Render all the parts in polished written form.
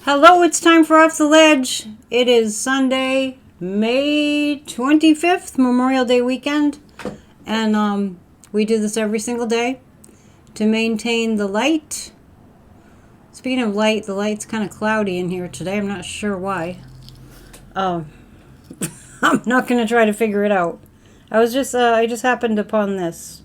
Hello, it's time for Off the Ledge. It is Sunday, May 25th, Memorial Day weekend. And we do this every single day to maintain the light. Speaking of light, the light's kind of cloudy in here today. I'm not sure why. I'm not going to try to figure it out. I just happened upon this.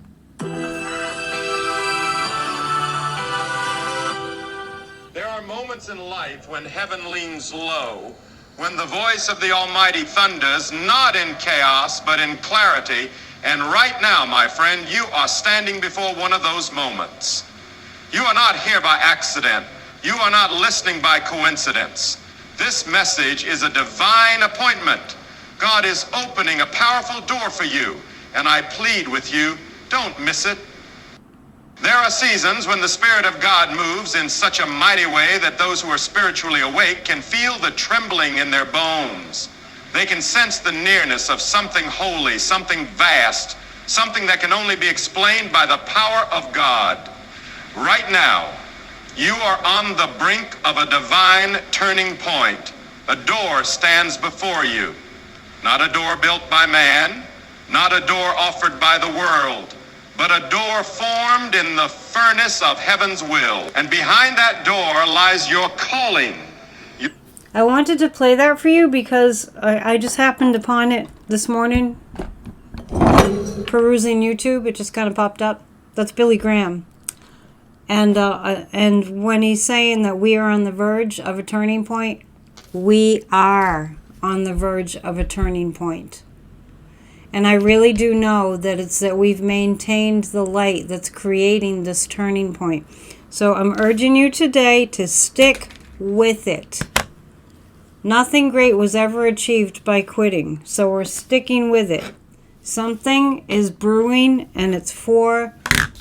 In life when heaven leans low, when the voice of the Almighty thunders, not in chaos but in clarity. And right now, my friend, you are standing before one of those moments. You are not here by accident. You are not listening by coincidence. This message is a divine appointment. God is opening a powerful door for you, and I plead with you, don't miss it. There are seasons when the Spirit of God moves in such a mighty way that those who are spiritually awake can feel the trembling in their bones. They can sense the nearness of something holy, something vast, something that can only be explained by the power of God. Right now, you are on the brink of a divine turning point. A door stands before you. Not a door built by man, not a door offered by the world, but a door formed in the furnace of heaven's will. And behind that door lies your calling. I wanted to play that for you because I just happened upon it this morning. Perusing YouTube, it just kind of popped up. That's Billy Graham. And when he's saying that we are on the verge of a turning point, we are on the verge of a turning point. And I really do know that it's that we've maintained the light that's creating this turning point. So I'm urging you today to stick with it. Nothing great was ever achieved by quitting, so we're sticking with it. Something is brewing, and it's for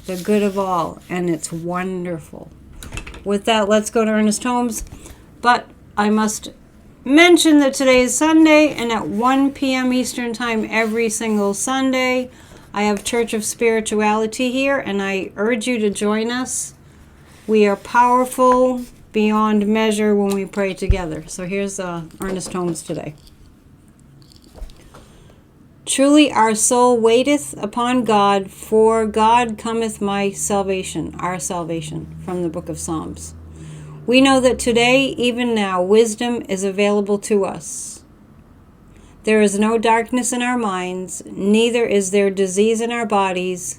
the good of all, and it's wonderful. With that, let's go to Ernest Holmes. But I must mention that today is Sunday, and at 1 p.m. Eastern Time every single Sunday, I have Church of Spirituality here, and I urge you to join us. We are powerful beyond measure when we pray together. So here's Ernest Holmes today. Truly our soul waiteth upon God, for God cometh my salvation, our salvation, from the book of Psalms. We know that today, even now, wisdom is available to us. There is no darkness in our minds, neither is there disease in our bodies,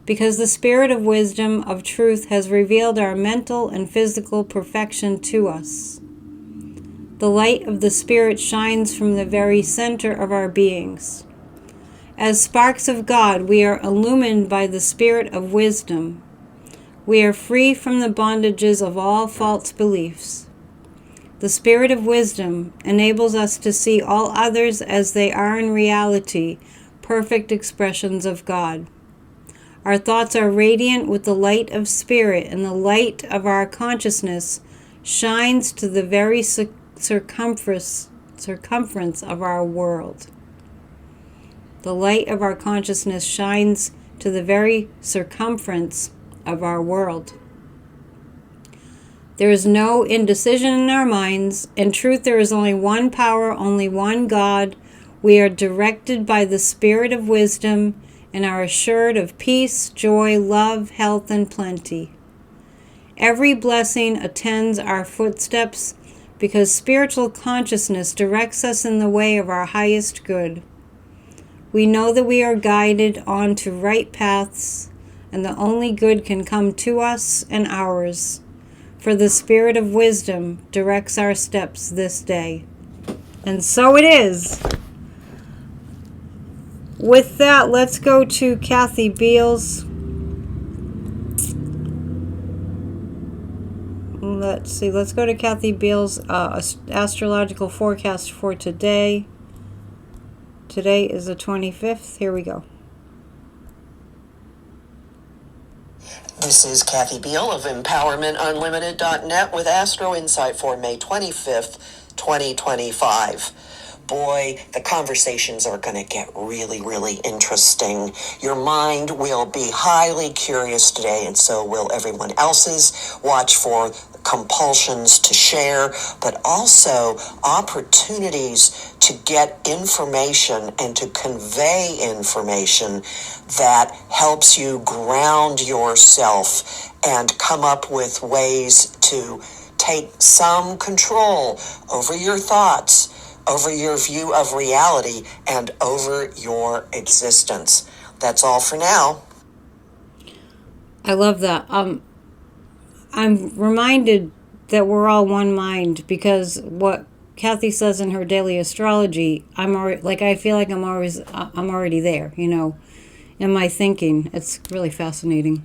because the Spirit of wisdom, of truth, has revealed our mental and physical perfection to us. The light of the Spirit shines from the very center of our beings. As sparks of God, we are illumined by the Spirit of wisdom. We are free from the bondages of all false beliefs. The Spirit of wisdom enables us to see all others as they are in reality, perfect expressions of God. Our thoughts are radiant with the light of Spirit, and the light of our consciousness shines to the very circumference of our world. The light of our consciousness shines to the very circumference of our world. There is no indecision in our minds. In truth, there is only one power, only one God. We are directed by the Spirit of wisdom and are assured of peace, joy, love, health, and plenty. Every blessing attends our footsteps because spiritual consciousness directs us in the way of our highest good. We know that we are guided on to right paths, and the only good can come to us and ours, for the Spirit of wisdom directs our steps this day. And so it is. With that, let's go to Kathy Beals. Let's go to Kathy Beals' astrological forecast for today. Today is the 25th. Here we go. This is Kathy Beal of EmpowermentUnlimited.net with Astro Insight for May 25th, 2025. Boy, the conversations are going to get really, really interesting. Your mind will be highly curious today, and so will everyone else's. Watch for compulsions to share, but also opportunities to get information and to convey information that helps you ground yourself and come up with ways to take some control over your thoughts, over your view of reality, and over your existence. That's all for now. I love that. I'm reminded that we're all one mind, because what Kathy says in her daily astrology, I'm already, like, I feel like I'm already there, in my thinking. It's really fascinating.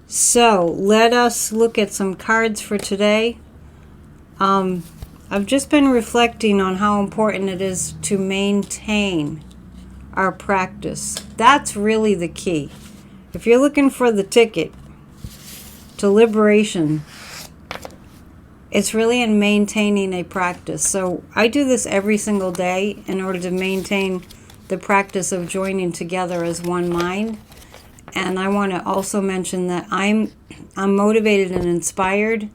So let us look at some cards for today. I've just been reflecting on how important it is to maintain our practice. That's really the key. If you're looking for the ticket to liberation, it's really in maintaining a practice. So I do this every single day in order to maintain the practice of joining together as one mind. And I want to also mention that I'm motivated and inspired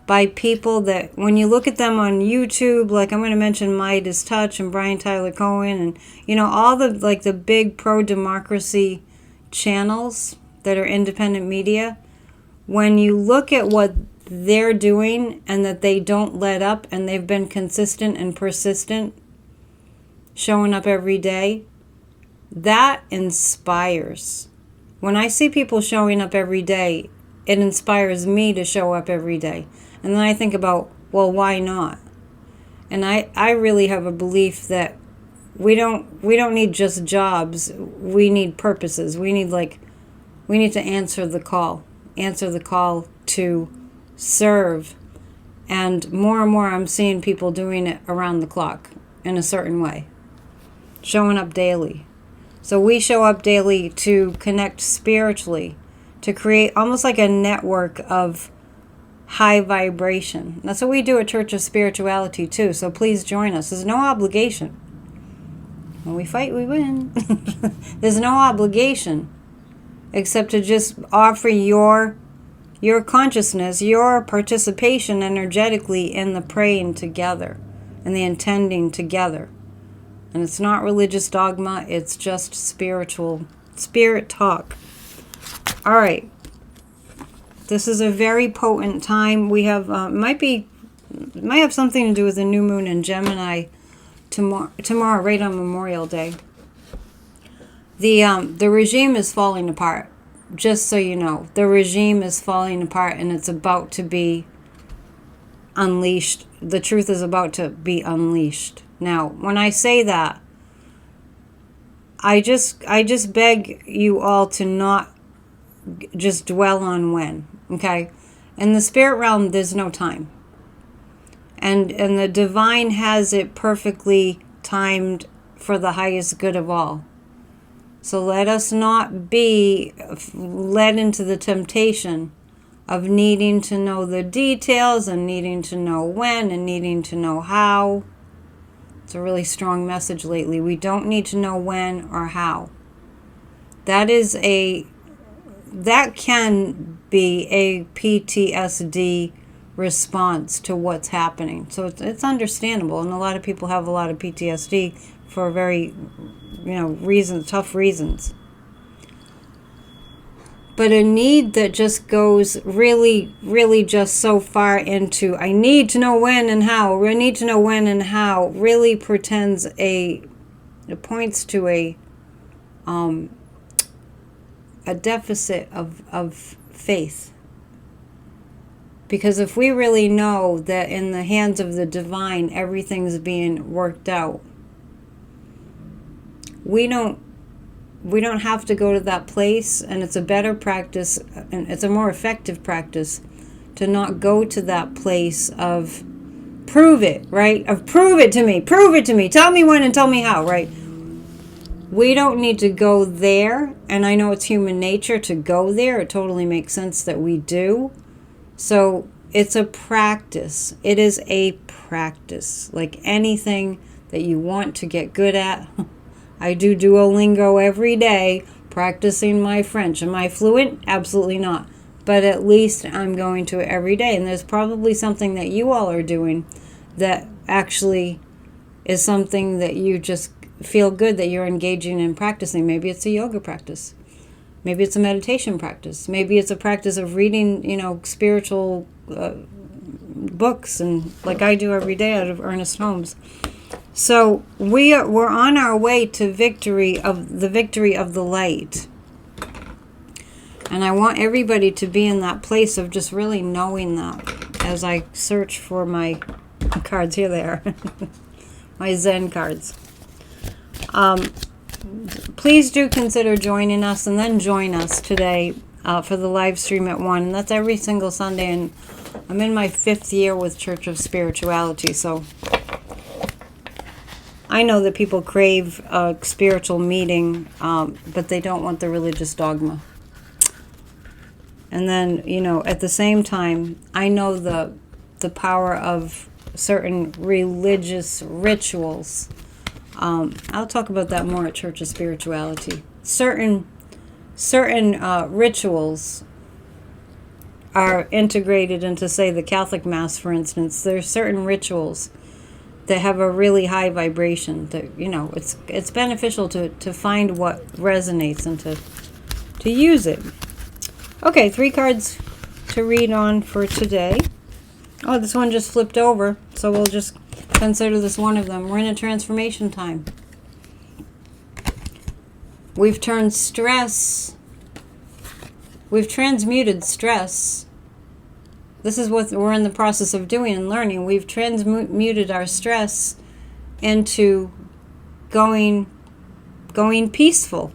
by people that, when you look at them on YouTube, like I'm going to mention Midas Touch and Brian Tyler Cohen, and all the big pro-democracy channels that are independent media. When you look at what they're doing and that they don't let up, and they've been consistent and persistent, showing up every day, that inspires. When I see people showing up every day, it inspires me to show up every day. And then I think about, well, why not? And I really have a belief that we don't need just jobs. We need purposes. We need to answer the call to serve. And more I'm seeing people doing it around the clock in a certain way, showing up daily. So we show up daily to connect spiritually, to create almost like a network of high vibration. That's what we do at Church of Spirituality too. So please join us. There's no obligation. When we fight, we win. There's no obligation except to just offer your consciousness, your participation energetically in the praying together and the intending together. And it's not religious dogma, it's just spirit talk. All right. This is a very potent time. We have might have something to do with the new moon in Gemini tomorrow, right on Memorial Day. The regime is falling apart. Just so you know, the regime is falling apart, and it's about to be unleashed. The truth is about to be unleashed. Now, when I say that, I just beg you all to not just dwell on when, okay? In the spirit realm, there's no time. And the divine has it perfectly timed for the highest good of all. So let us not be led into the temptation of needing to know the details and needing to know when and needing to know how. It's a really strong message lately. We don't need to know when or how. That can be a PTSD response to what's happening. So it's understandable, and a lot of people have a lot of PTSD for very, tough reasons. But a need that just goes really, really just so far into, I need to know when and how, I need to know when and how, really pretends it points to a deficit of faith. Because if we really know that in the hands of the divine everything's being worked out, we don't have to go to that place, and it's a better practice, and it's a more effective practice to not go to that place of prove it, right? Of prove it to me, tell me when and tell me how, right? We don't need to go there, and I know it's human nature to go there. It totally makes sense that we do. So it's a practice. It is a practice. Like anything that you want to get good at. I do Duolingo every day, practicing my French. Am I fluent? Absolutely not. but at least I'm going to it every day. And there's probably something that you all are doing that actually is something that you just feel good that you're engaging in practicing. Maybe it's a yoga practice. Maybe it's a meditation practice. Maybe it's a practice of reading, spiritual books, and like I do every day out of Ernest Holmes. So we're on our way to the victory of the light. And I want everybody to be in that place of just really knowing that as I search for my cards. Here they are. My Zen cards. Please do consider joining us, and then join us today for the live stream at 1. And that's every single Sunday. And I'm in my 5th year with Church of Spirituality. So I know that people crave a spiritual meeting, but they don't want the religious dogma. And then, at the same time, I know the power of certain religious rituals. I'll talk about that more at Church of Spirituality. Certain rituals are integrated into, say, the Catholic Mass, for instance. There's certain rituals that have a really high vibration that, it's beneficial to find what resonates and to use it. Okay, 3 cards to read on for today. Oh, this one just flipped over, so we'll just consider this one of them. We're in a transformation time. We've transmuted stress. This is what we're in the process of doing and learning. We've transmuted our stress into going peaceful.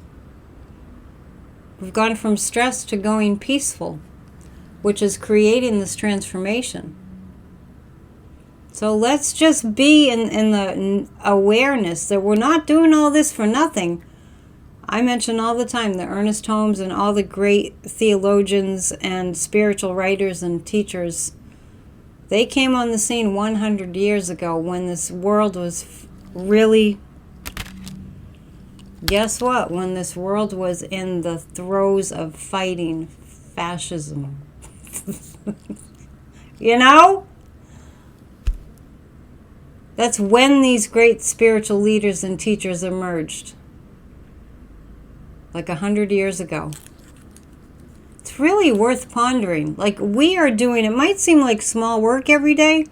We've gone from stress to going peaceful, which is creating this transformation. So let's just be in the awareness that we're not doing all this for nothing. I mention all the time the Ernest Holmes and all the great theologians and spiritual writers and teachers. They came on the scene 100 years ago when this world was really... Guess what? When this world was in the throes of fighting fascism. That's when these great spiritual leaders and teachers emerged. Like 100 years ago. It's really worth pondering. Like we are doing, it might seem like small work every day,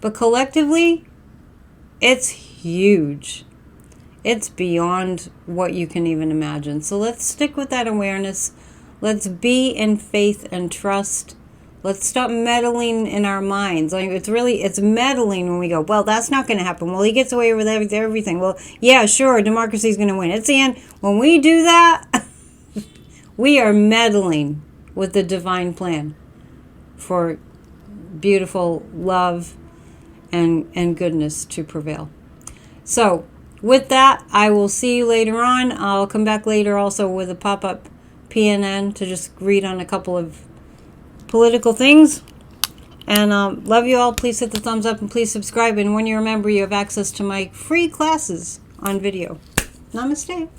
but collectively, it's huge. It's beyond what you can even imagine. So let's stick with that awareness. Let's be in faith and trust. Let's stop meddling in our minds. Like it's meddling when we go, well, that's not going to happen. Well, he gets away with everything. Well, yeah, sure, democracy's going to win. It's the end. When we do that, we are meddling with the divine plan for beautiful love and goodness to prevail. So, with that, I will see you later on. I'll come back later also with a pop-up PNN to just read on a couple of political things. And love you all. Please hit the thumbs up and please subscribe. And when you remember, you have access to my free classes on video. Namaste.